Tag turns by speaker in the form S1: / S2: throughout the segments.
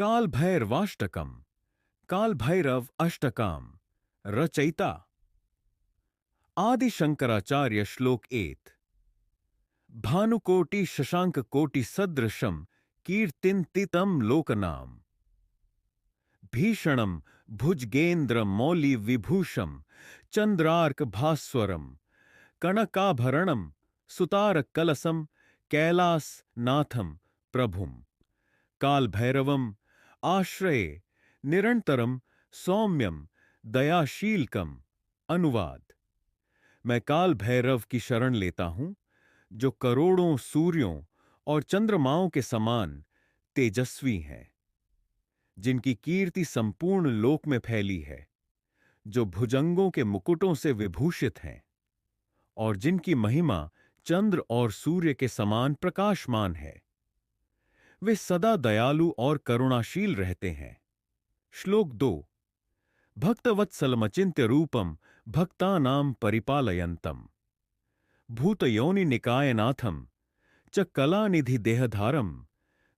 S1: काल भैरवाष्टकम काल भैरव अष्टकाम रचयिता आदि शंकराचार्य श्लोक 8 भानुकोटि शशांक कोटि सदृशम कीर्तिन्तितम लोकनाम भीषणम भुजगेंद्र मौलि विभूषम चंद्रार्क भास्वरम कनकाभरणम सुतार कलसम कैलास नाथम प्रभुम काल भैरवम आश्रये निरंतरम सौम्यम दयाशीलकम। अनुवाद। मैं काल भैरव की शरण लेता हूं, जो करोड़ों सूर्यों और चंद्रमाओं के समान तेजस्वी हैं, जिनकी कीर्ति संपूर्ण लोक में फैली है, जो भुजंगों के मुकुटों से विभूषित हैं और जिनकी महिमा चंद्र और सूर्य के समान प्रकाशमान है। वे सदा दयालु और करुणाशील रहते हैं। श्लोक 2 भक्तवत्सलमचिन्त्य रूपम भक्तानां परिपालयन्तम भूतयोनि निकायनाथम च कलानिधि देहधारम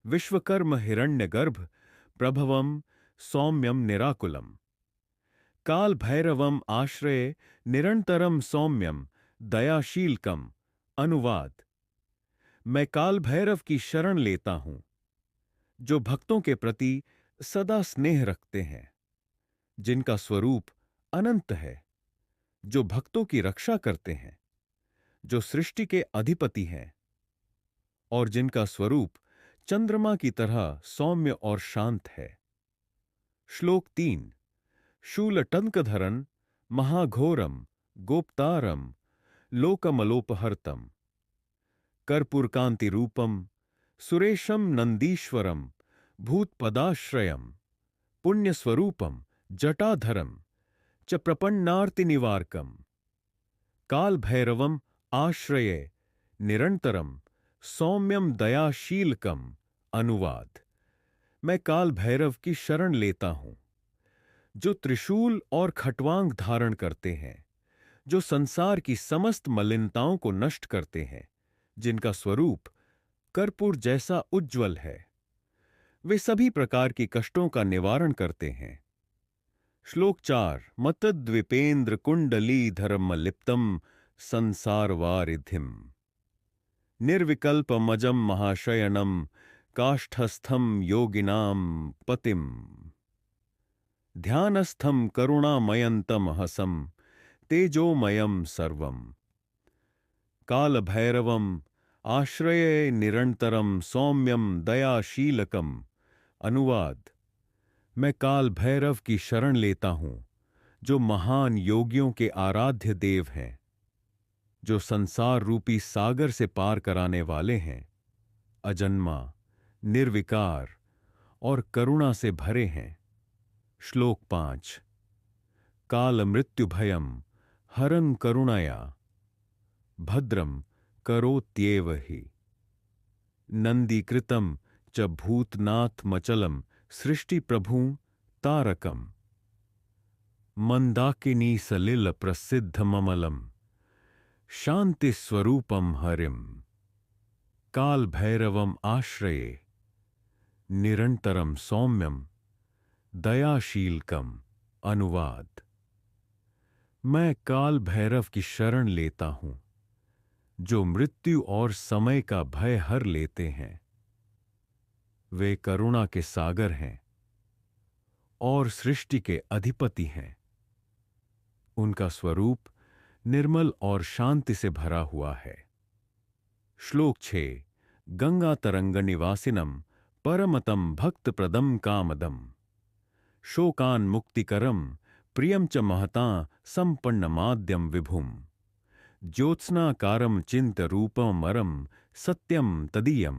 S1: विश्वकर्म हिरण्यगर्भ प्रभवम सौम्यम निराकुलम काल भैरवम आश्रये निरंतरम सौम्यम दयाशीलकम। अनुवाद। मैं काल भैरव की शरण लेता हूं, जो भक्तों के प्रति सदा स्नेह रखते हैं, जिनका स्वरूप अनंत है, जो भक्तों की रक्षा करते हैं, जो सृष्टि के अधिपति हैं और जिनका स्वरूप चंद्रमा की तरह सौम्य और शांत है। श्लोक 3 शूलटंकधरन महाघोरम गोप्तारम लोकमलोपहर्तम कर्पूरकांति रूपम सुरेशम नंदीश्वरम भूतपदाश्रयम पुण्यस्वरूपम जटाधरम च प्रपन्नार्तिनिवारकम काल भैरवम आश्रये निरंतरम सौम्यम दयाशीलकम। अनुवाद। मैं काल भैरव की शरण लेता हूं, जो त्रिशूल और खट्वांग धारण करते हैं, जो संसार की समस्त मलिनताओं को नष्ट करते हैं, जिनका स्वरूप कर्पूर जैसा उज्ज्वल है। वे सभी प्रकार की कष्टों का निवारण करते हैं। श्लोक 4 मतद्विपेन्द्र कुंडली धर्मलिप्तम संसारवारिधिम निर्विकल्पमजम महाशयनम काष्ठस्थम योगिनाम पतिम ध्यानस्थम करुणामयन्तम हसम तेजोमयम सर्वम काल भैरवम आश्रये निरंतरम सौम्यम दयाशीलकम। अनुवाद। मैं काल भैरव की शरण लेता हूं, जो महान योगियों के आराध्य देव हैं, जो संसार रूपी सागर से पार कराने वाले हैं, अजन्मा, निर्विकार और करुणा से भरे हैं। श्लोक 5 काल मृत्यु भयम हरं करुणया भद्रम करोत्येव हि नंदीकृतम च भूतनाथमचलम सृष्टि प्रभु तारकम मंदाकिनी सलिल प्रसिद्धममलम शांति स्वरूपम हरिम काल भैरवम आश्रये निरंतरम सौम्यम दयाशीलकम। अनुवाद। मैं काल भैरव की शरण लेता हूं, जो मृत्यु और समय का भय हर लेते हैं। वे करुणा के सागर हैं और सृष्टि के अधिपति हैं। उनका स्वरूप निर्मल और शांति से भरा हुआ है। श्लोक 6 गंगा तरंग निवासिनम परमतम भक्त प्रदम कामदम शोकान मुक्तिकरम प्रियम च महता संपन्न माद्यम विभुम ज्योत्स्नाकारम चिंत रूपमरम सत्यम तदीयम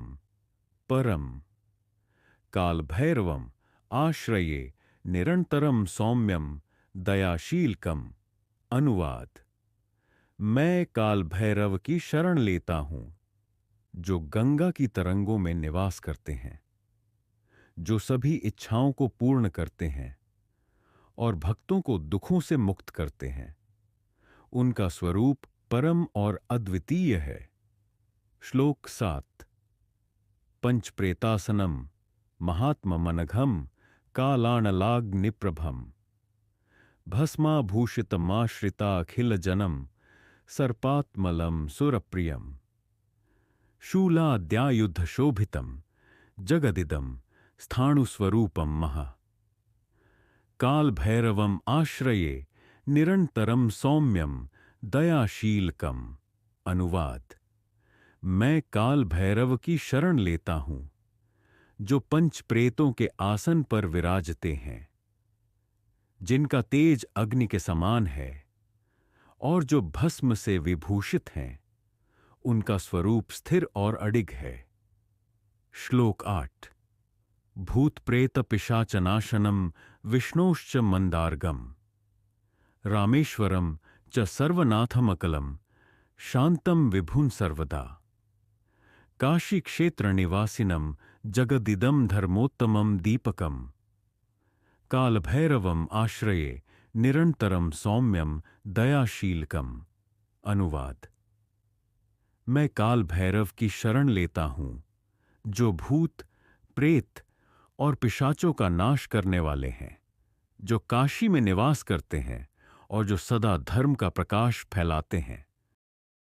S1: परम काल भैरवम आश्रये निरंतरम सौम्यम दयाशीलकम। अनुवाद। मैं काल भैरव की शरण लेता हूं, जो गंगा की तरंगों में निवास करते हैं, जो सभी इच्छाओं को पूर्ण करते हैं और भक्तों को दुखों से मुक्त करते हैं। उनका स्वरूप परम और अद्वितीय है। श्लोक 7 पंचप्रेतासनम महात्ममनघम कालानलाग्निप्रभम भस्माभूषितमाश्रिताखिलजनम सर्पात्मलं सुरप्रियम शूलाद्यायुधशोभितं जगदिदं स्थाणुस्वरूपं महा कालभैरवम् आश्रये निरंतरम सौम्यम दयाशीलकम। अनुवाद। मैं काल भैरव की शरण लेता हूं, जो पंच प्रेतों के आसन पर विराजते हैं, जिनका तेज अग्नि के समान है और जो भस्म से विभूषित हैं। उनका स्वरूप स्थिर और अडिग है। श्लोक 8। भूत प्रेत पिशाचनाशनम विष्णोश्च मंदार्गम रामेश्वरम च सर्वनाथमकलम शांतम विभुं सर्वदा काशी क्षेत्र निवासिनम जगदिदम धर्मोत्तमम दीपकम कालभैरवम आश्रये निरंतरम सौम्यम दयाशीलकम। अनुवाद। मैं काल भैरव की शरण लेता हूं, जो भूत प्रेत और पिशाचों का नाश करने वाले हैं, जो काशी में निवास करते हैं और जो सदा धर्म का प्रकाश फैलाते हैं।